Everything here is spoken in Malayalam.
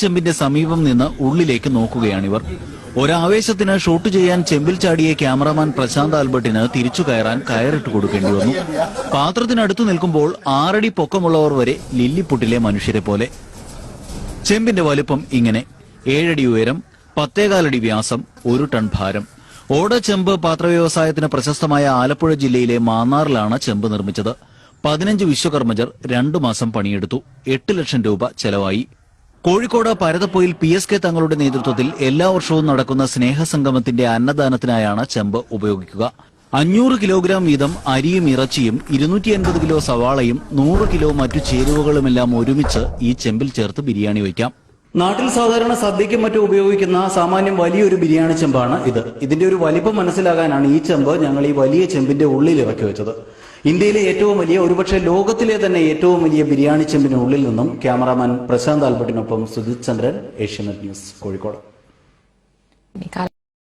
ചെമ്പിന്റെ സമീപം നിന്ന് ഉള്ളിലേക്ക് നോക്കുകയാണിവർ. ഒരാവേശത്തിന് ഷൂട്ട് ചെയ്യാൻ ചെമ്പിൽ ചാടിയ ക്യാമറമാൻ പ്രശാന്ത് ആൽബർട്ടിന് തിരിച്ചു കയറാൻ കയറിട്ട് കൊടുക്കേണ്ടി വന്നു. പാത്രത്തിനടുത്തു നിൽക്കുമ്പോൾ 6 അടി പൊക്കമുള്ളവർ വരെ ലില്ലിപ്പുട്ടിലെ മനുഷ്യരെ പോലെ. ചെമ്പിന്റെ വലുപ്പം ഇങ്ങനെ: 7 അടി ഉയരം, 10.25 അടി വ്യാസം, 1 ടൺ ഭാരം. ഓട ചെമ്പ് പാത്രവ്യവസായത്തിന് പ്രശസ്തമായ ആലപ്പുഴ ജില്ലയിലെ മാന്നാറിലാണ് ചെമ്പ് നിർമ്മിച്ചത്. 15 വിശ്വകർമ്മജർ 2 മാസം പണിയെടുത്തു. 8 ലക്ഷം രൂപ ചെലവായി. കോഴിക്കോട് പരതപ്പൊയിൽ PSK തങ്ങളുടെ നേതൃത്വത്തിൽ എല്ലാ വർഷവും നടക്കുന്ന സ്നേഹസംഗമത്തിന്റെ അന്നദാനത്തിനായാണ് ചെമ്പ് ഉപയോഗിക്കുക. 500 കിലോഗ്രാം വീതം അരിയും ഇറച്ചിയും 250 കിലോ സവാളയും 100 കിലോ മറ്റു ചേരുവകളുമെല്ലാം ഒരുമിച്ച് ഈ ചെമ്പിൽ ചേർത്ത് ബിരിയാണി വയ്ക്കാം. നാട്ടിൽ സാധാരണ സദ്യയ്ക്കും മറ്റും ഉപയോഗിക്കുന്ന സാമാന്യം വലിയൊരു ബിരിയാണി ചെമ്പാണ് ഇത്. ഇതിന്റെ ഒരു വലിപ്പം മനസ്സിലാകാനാണ് ഈ ചെമ്പ് ഞങ്ങൾ ഈ വലിയ ചെമ്പിന്റെ ഉള്ളിൽ ഇറക്കി വെച്ചത്. ഇന്ത്യയിലെ ഏറ്റവും വലിയ, ഒരുപക്ഷെ ലോകത്തിലെ തന്നെ ഏറ്റവും വലിയ ബിരിയാണി ചെമ്പിന് ഉള്ളിൽ നിന്നും ക്യാമറാമാൻ പ്രശാന്ത് ആൽബർട്ടിനൊപ്പം സുജിത് ചന്ദ്രൻ, ഏഷ്യാനെറ്റ് ന്യൂസ്, കോഴിക്കോട്.